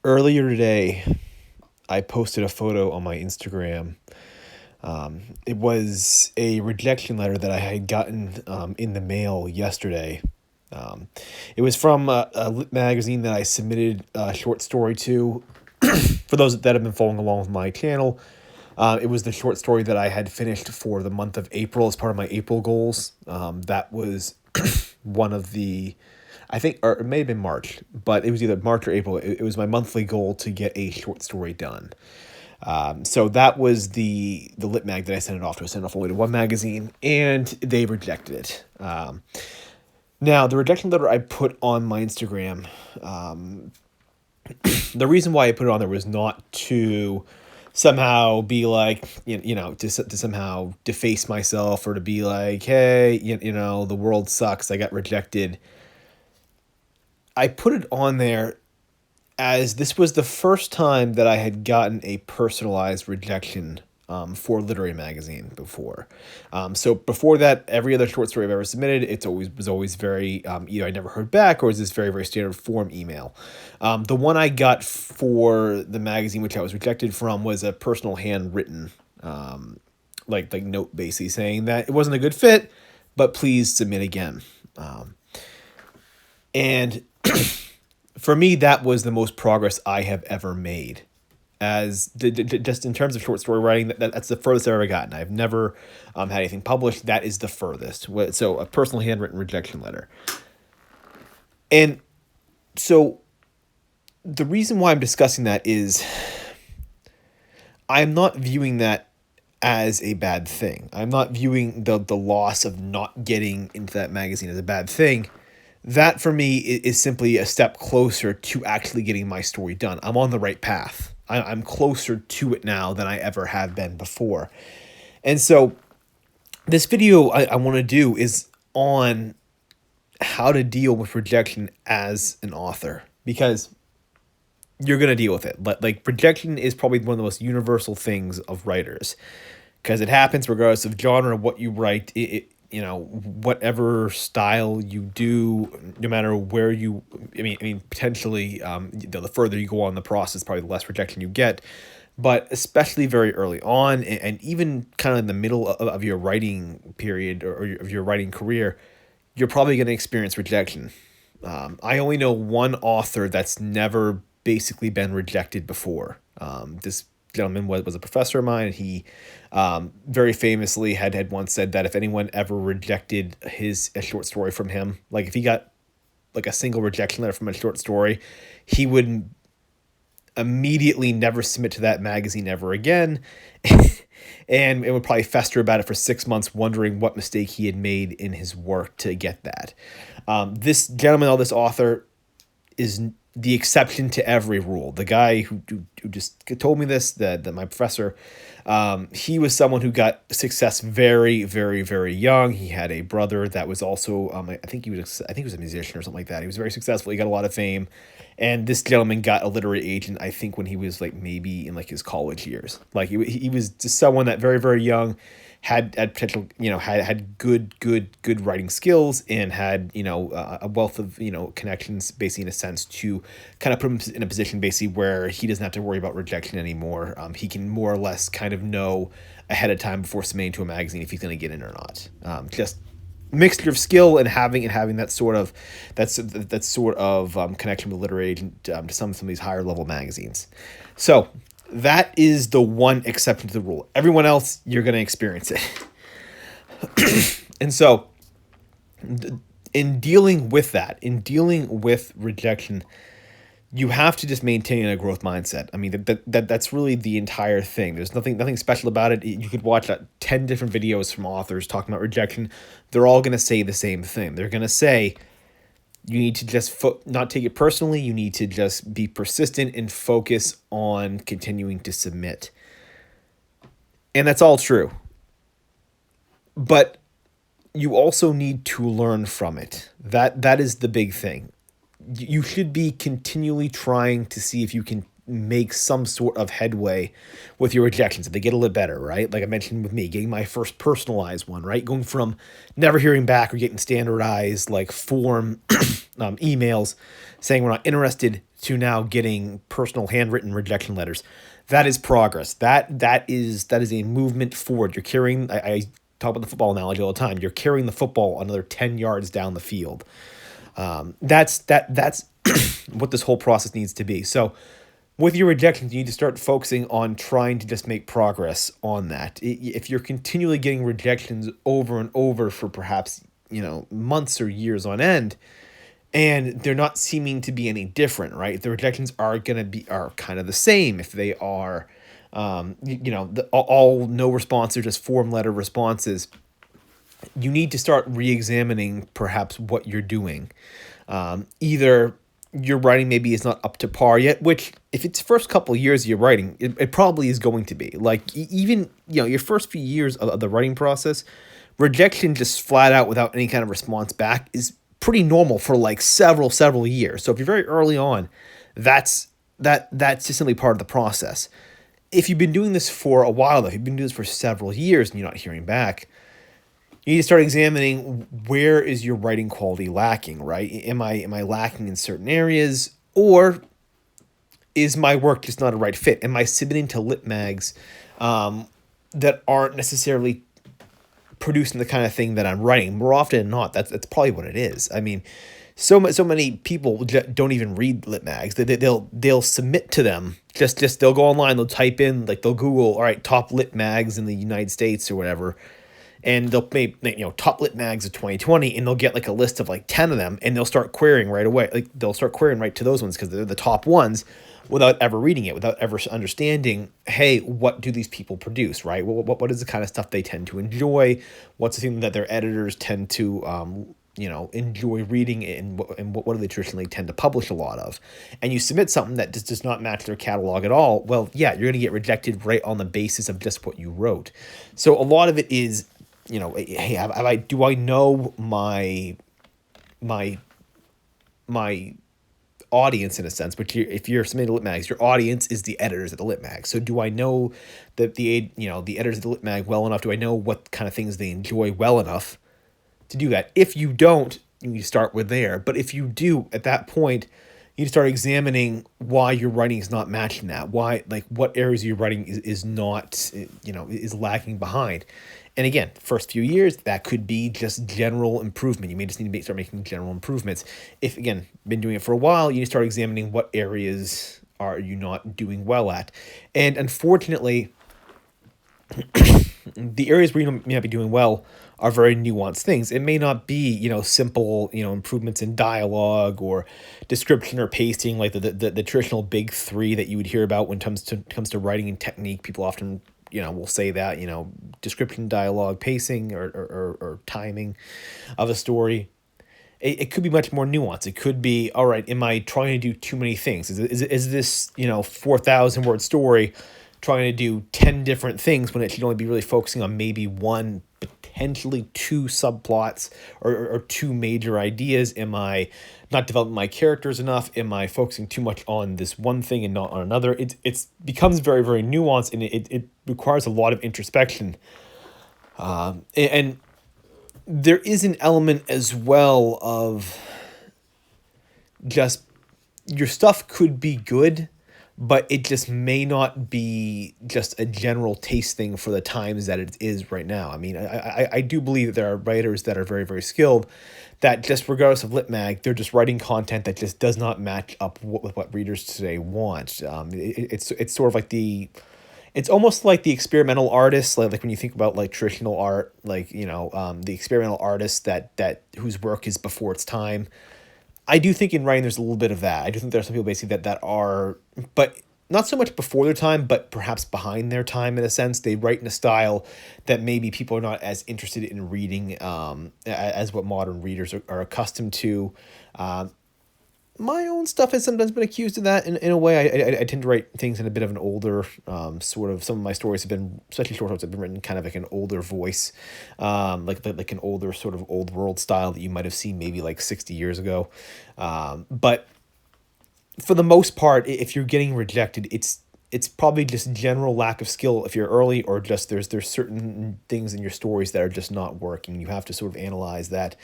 Earlier today, I posted a photo on my Instagram. It was a rejection letter that I had gotten in the mail yesterday. Um, it was from a lit magazine that I submitted a short story to. For those that have been following along with my channel, it was the short story that I had finished for the month of April as part of my April goals. That was one of the, I think, or it may have been March, but it was either March or April. It was my monthly goal to get a short story done. So that was the lit mag that I sent it off to. I sent it off only to one magazine, and they rejected it. Now, the rejection letter I put on my Instagram, the reason why I put it on there was not to somehow be like, to somehow deface myself or to be like, hey, the world sucks, I got rejected. I put it on there as this was the first time that I had gotten a personalized rejection for a literary magazine before. So before that, every other short story I've ever submitted, it was always very either I never heard back or is this very, very standard form email. The one I got for the magazine, which I was rejected from, was a personal handwritten like note basically saying that it wasn't a good fit, but please submit again. And for me, that was the most progress I have ever made. As just in terms of short story writing, that's the furthest I've ever gotten. I've never had anything published. That is the furthest. So a personal handwritten rejection letter. And so the reason why I'm discussing that is I'm not viewing that as a bad thing. I'm not viewing the loss of not getting into that magazine as a bad thing. That for me is simply a step closer to actually getting my story done. I'm on the right path. I'm closer to it now than I ever have been before. And so this video I want to do is on how to deal with rejection as an author, because you're going to deal with it. But like, rejection is probably one of the most universal things of writers, because it happens regardless of genre, what you write, whatever style you do, no matter where you, potentially, the further you go on in the process, probably the less rejection you get, but especially very early on, and even kind of in the middle of your writing period or of your writing career, you're probably going to experience rejection. I only know one author that's never basically been rejected before. This gentleman was a professor of mine. He very famously had once said that if anyone ever rejected a short story from him, like if he got like a single rejection letter from a short story, he would immediately never submit to that magazine ever again. And it would probably fester about it for 6 months, wondering what mistake he had made in his work to get that. This gentleman, this author, is the exception to every rule. The guy who just told me this, that my professor, he was someone who got success very, very, very young. He had a brother that was also, I think he was a musician or something like that. He was very successful. He got a lot of fame. And this gentleman got a literary agent, I think, when he was like maybe in like his college years. Like he was just someone that very, very young had potential, had good writing skills, and had, a wealth of, connections, basically, in a sense, to kind of put him in a position basically where he doesn't have to worry about rejection anymore. He can more or less kind of know ahead of time before submitting to a magazine if he's going to get in or not. Just mixture of skill and having that sort of connection with a literary agent to some of these higher level magazines. So that is the one exception to the rule. Everyone else, you're going to experience it. And so in dealing with rejection, you have to just maintain a growth mindset. I mean, that's really the entire thing. There's nothing special about it. You could watch 10 different videos from authors talking about rejection. They're all going to say the same thing. They're going to say, you need to just not take it personally. You need to just be persistent and focus on continuing to submit. And that's all true. But you also need to learn from it. That is the big thing. You should be continually trying to see if you can make some sort of headway with your rejections, if they get a little better, right? Like I mentioned with me, getting my first personalized one, right? Going from never hearing back or getting standardized like form emails saying we're not interested to now getting personal handwritten rejection letters. That is progress. That is a movement forward. You're carrying. I talk about the football analogy all the time. You're carrying the football another 10 yards down the field. That's what this whole process needs to be. So with your rejections, you need to start focusing on trying to just make progress on that. If you're continually getting rejections over and over for perhaps, months or years on end, and they're not seeming to be any different, right? The rejections are kind of the same. If they are, all no response, or just form letter responses, you need to start re-examining perhaps what you're doing. Either your writing maybe is not up to par yet, which if it's first couple of years of your writing, it probably is going to be. Like even, your first few years of the writing process, rejection just flat out without any kind of response back is pretty normal for like several years. So if you're very early on, that's just simply part of the process. If you've been doing this for a while, though, if you've been doing this for several years and you're not hearing back, you need to start examining where is your writing quality lacking, right? Am I lacking in certain areas, or is my work just not a right fit? Am I submitting to lit mags that aren't necessarily producing the kind of thing that I'm writing? More often than not, that's probably what it is. I mean, so many people don't even read lit mags. They'll submit to them. Just they'll go online, they'll type in, like they'll Google, all right, top lit mags in the United States or whatever, and they'll make, top lit mags of 2020, and they'll get like a list of like 10 of them, and they'll start querying right away. Like they'll start querying right to those ones because they're the top ones, without ever reading it, without ever understanding, hey, what do these people produce, right? What is the kind of stuff they tend to enjoy? What's the thing that their editors tend to enjoy reading, and what do they traditionally tend to publish a lot of? And you submit something that just does not match their catalog at all, well, yeah, you're going to get rejected right on the basis of just what you wrote. So a lot of it is, hey, do I know my audience, in a sense? But if you're submitting to lit mags, your audience is the editors of the lit mag. So do I know that the editors of the lit mag well enough? Do I know what kind of things they enjoy well enough to do that? If you don't, you need to start with there. But if you do, at that point, you need to start examining why your writing is not matching that. Why, like, what areas of your writing is not, is lagging behind. And again, first few years, that could be just general improvement. You may just need to start making general improvements. If, again, been doing it for a while, you need to start examining what areas are you not doing well at. And unfortunately, the areas where you may not be doing well are very nuanced things. It may not be, simple, improvements in dialogue or description or pacing, like the traditional big three that you would hear about when it comes to writing and technique. People often, will say that, description, dialogue, pacing, or timing of a story. It could be much more nuanced. It could be, all right, am I trying to do too many things? Is this, 4,000 word story trying to do 10 different things when it should only be really focusing on maybe one, potentially two subplots or two major ideas? Am I not developing my characters enough? Am I focusing too much on this one thing and not on another? It becomes very, very nuanced, and it requires a lot of introspection. And there is an element as well of just your stuff could be good, but it just may not be just a general taste thing for the times that it is right now. I mean, I do believe that there are writers that are very, very skilled that just regardless of lit mag, they're just writing content that just does not match up with what readers today want. It's sort of like it's almost like the experimental artists, like when you think about like traditional art, like, the experimental artists that whose work is before its time. I do think in writing there's a little bit of that. I do think there are some people basically that are, but not so much before their time, but perhaps behind their time in a sense. They write in a style that maybe people are not as interested in reading as what modern readers are accustomed to. My own stuff has sometimes been accused of that in a way. I tend to write things in a bit of an older sort of, some of my stories have been, especially short stories, have been written kind of like an older voice, like an older sort of old world style that you might have seen maybe like 60 years ago. But for the most part, if you're getting rejected, it's probably just general lack of skill if you're early, or just there's certain things in your stories that are just not working. You have to sort of analyze that.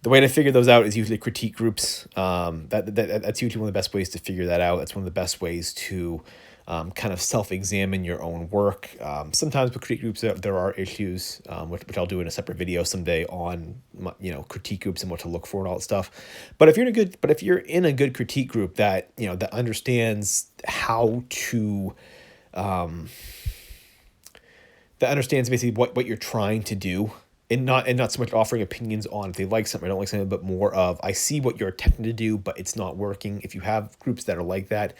The way to figure those out is usually critique groups. That's usually one of the best ways to figure that out. That's one of the best ways to kind of self-examine your own work. Sometimes with critique groups, there are issues, which I'll do in a separate video someday on critique groups and what to look for and all that stuff. But if you're in a good critique group that that understands how to that understands basically what you're trying to do, and not so much offering opinions on if they like something or don't like something, but more of, I see what you're attempting to do, but it's not working. If you have groups that are like that,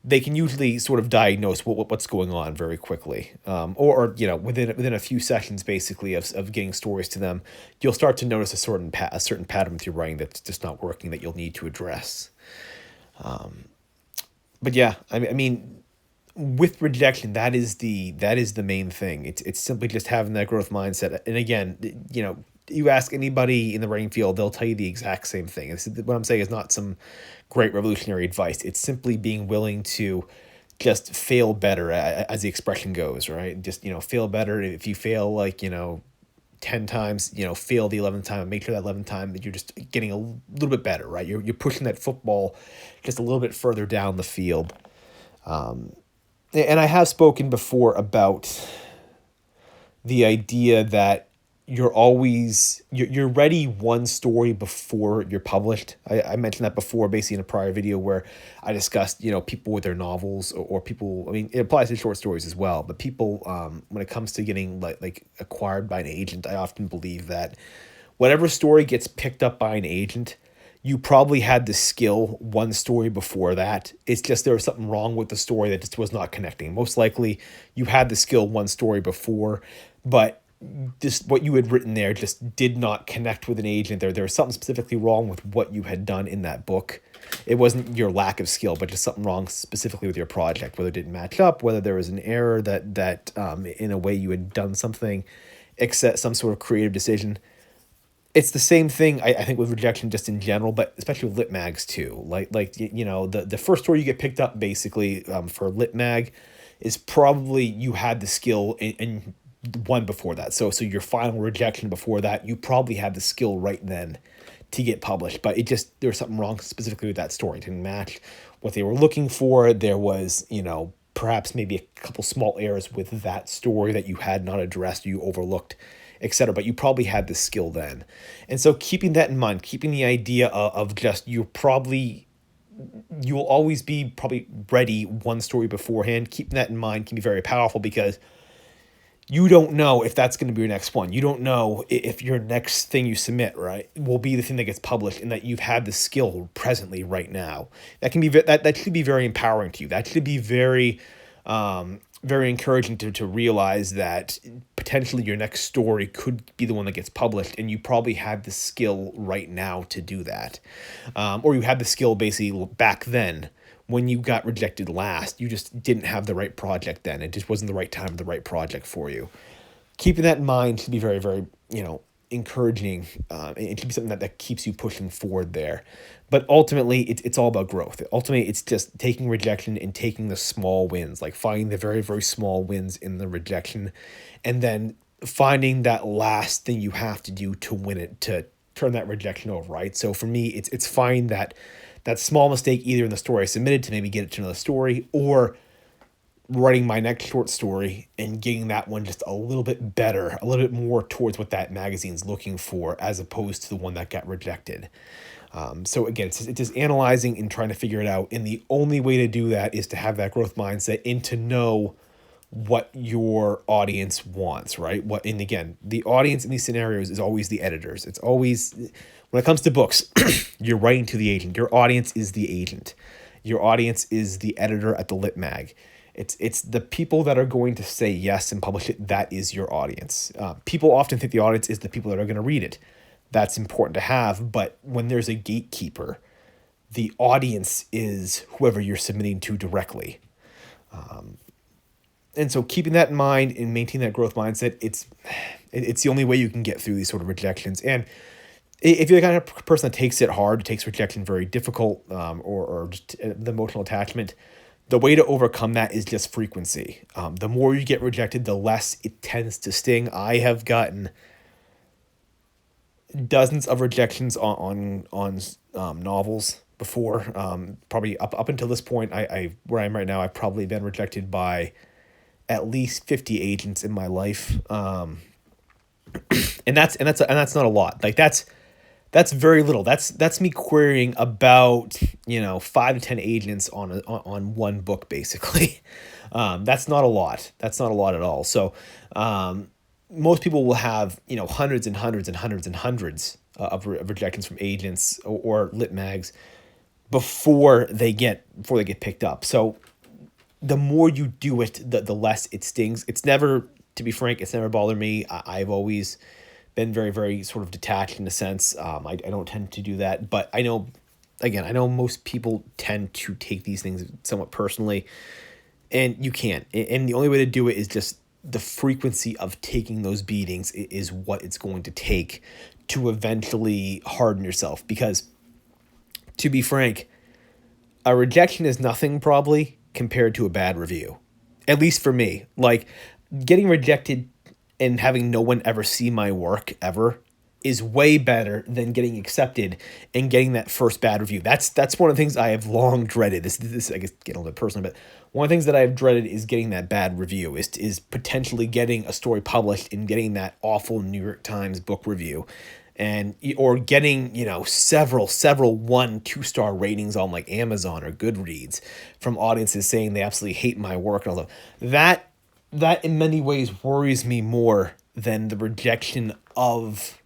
they can usually sort of diagnose what's going on very quickly, or within a few sessions, basically of getting stories to them, you'll start to notice a certain pattern with your writing that's just not working, that you'll need to address. But yeah, I mean, with rejection, that is the main thing. It's simply just having that growth mindset. And again, you ask anybody in the writing field, they'll tell you the exact same thing. What I'm saying is not some great revolutionary advice. It's simply being willing to just fail better, as the expression goes, right? Just fail better. If you fail 10 times, fail the 11th time, and make sure that 11th time that you're just getting a little bit better, right? You're pushing that football just a little bit further down the field. And I have spoken before about the idea that you're ready one story before you're published. I mentioned that before, basically in a prior video where I discussed, people with their novels, or people, I mean, it applies to short stories as well, but people, when it comes to getting like acquired by an agent, I often believe that whatever story gets picked up by an agent, you probably had the skill one story before that. It's just there was something wrong with the story that just was not connecting. Most likely you had the skill one story before, but just what you had written there just did not connect with an agent. There was something specifically wrong with what you had done in that book. It wasn't your lack of skill, but just something wrong specifically with your project, whether it didn't match up, whether there was an error that in a way you had done something, except some sort of creative decision. It's the same thing, I think, with rejection just in general, but especially with lit mags too. The first story you get picked up basically for lit mag is probably you had the skill in one before that. So your final rejection before that, you probably had the skill right then to get published, but there was something wrong specifically with that story. It didn't match what they were looking for. There was, perhaps maybe a couple small errors with that story that you had not addressed, you overlooked, etc. But you probably had the skill then. And so keeping that in mind, keeping the idea of just you'll always be probably ready one story beforehand, keeping that in mind can be very powerful, because you don't know if that's going to be your next one. You don't know if your next thing you submit, right, will be the thing that gets published, and that you've had the skill presently right now. That can be that should be very empowering to you. That should be very very encouraging to realize that potentially your next story could be the one that gets published, and you probably had the skill right now to do that, or you had the skill basically back then. When you got rejected last, you just didn't have the right project then. It just wasn't the right time, the right project for you. Keeping that in mind should be very, very, encouraging. It should be something that keeps you pushing forward there. But ultimately, it's all about growth. Ultimately, it's just taking rejection and taking the small wins, like finding the very, very small wins in the rejection, and then finding that last thing you have to do to win it, to turn that rejection over, right? So for me, it's finding that small mistake either in the story I submitted to maybe get it to another story, or writing my next short story and getting that one just a little bit better, a little bit more towards what that magazine's looking for, as opposed to the one that got rejected. So again, it's just analyzing and trying to figure it out. And the only way to do that is to have that growth mindset and to know what your audience wants, right? And again, the audience in these scenarios is always the editors. It's always, when it comes to books, you're writing to the agent. Your audience is the agent. Your audience is the editor at the lit mag. It's the people that are going to say yes and publish it. That is your audience. People often think the audience is the people that are going to read it. That's important to have. But when there's a gatekeeper, the audience is whoever you're submitting to directly. And so keeping that in mind and maintaining that growth mindset, it's the only way you can get through these sort of rejections. And if you're the kind of person that takes it hard, takes rejection very difficult, or just the emotional attachment, the way to overcome that is just frequency. The more you get rejected, the less it tends to sting. I have gotten dozens of rejections on novels before. Probably up until this point, I where I am right now, I've probably been rejected by at least 50 agents in my life. And that's not a lot. Like that's very little. That's me querying about 5 to 10 agents on one book basically. That's not a lot. That's not a lot at all. So most people will have hundreds and hundreds and hundreds and hundreds of rejections from agents or lit mags before they get picked up. So the more you do it, the less it stings. It's never, to be frank, it's never bothered me. I've always been very, very sort of detached in a sense. I don't tend to do that, but I know most people tend to take these things somewhat personally, and you can't. And the only way to do it is just the frequency of taking those beatings is what it's going to take to eventually harden yourself. Because, to be frank, a rejection is nothing probably compared to a bad review. At least for me. Like, getting rejected and having no one ever see my work ever is way better than getting accepted and getting that first bad review. That's one of the things I have long dreaded. This I guess getting a little bit personal, but one of the things that I have dreaded is getting that bad review, is potentially getting a story published and getting that awful New York Times book review, or getting several 1-2 star ratings on like Amazon or Goodreads from audiences saying they absolutely hate my work and all that. That in many ways worries me more than the rejection of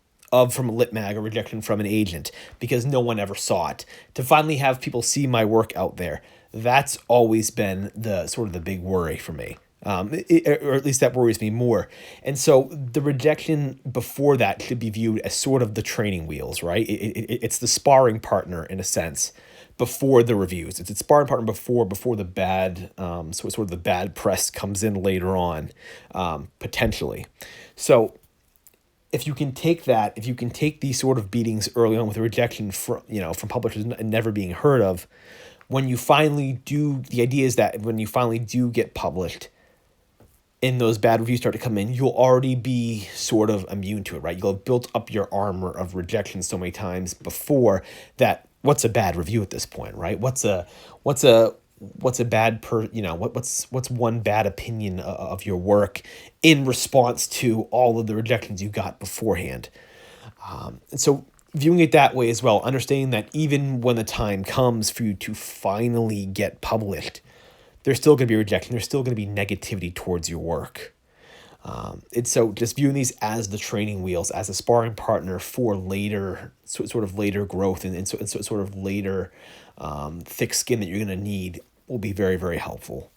from a lit mag or rejection from an agent, because no one ever saw it. To finally have people see my work out there, that's always been the sort of the big worry for me. Or at least that worries me more. And so the rejection before that should be viewed as sort of the training wheels, right? It's the sparring partner in a sense before the reviews. It's a sparring partner before the bad, sort of the bad press comes in later on, potentially. So if you can take these sort of beatings early on with a rejection from publishers and never being heard of, when you finally do, the idea is that when you finally do get published and those bad reviews start to come in, you'll already be sort of immune to it, right? You'll have built up your armor of rejection so many times before that. What's a bad review at this point, right? What's a bad what's one bad opinion of your work in response to all of the rejections you got beforehand. And so viewing it that way as well, understanding that even when the time comes for you to finally get published, there's still going to be rejection. There's still going to be negativity towards your work. And so just viewing these as the training wheels, as a sparring partner for later, sort of later growth and sort of later thick skin that you're going to need will be very, very helpful.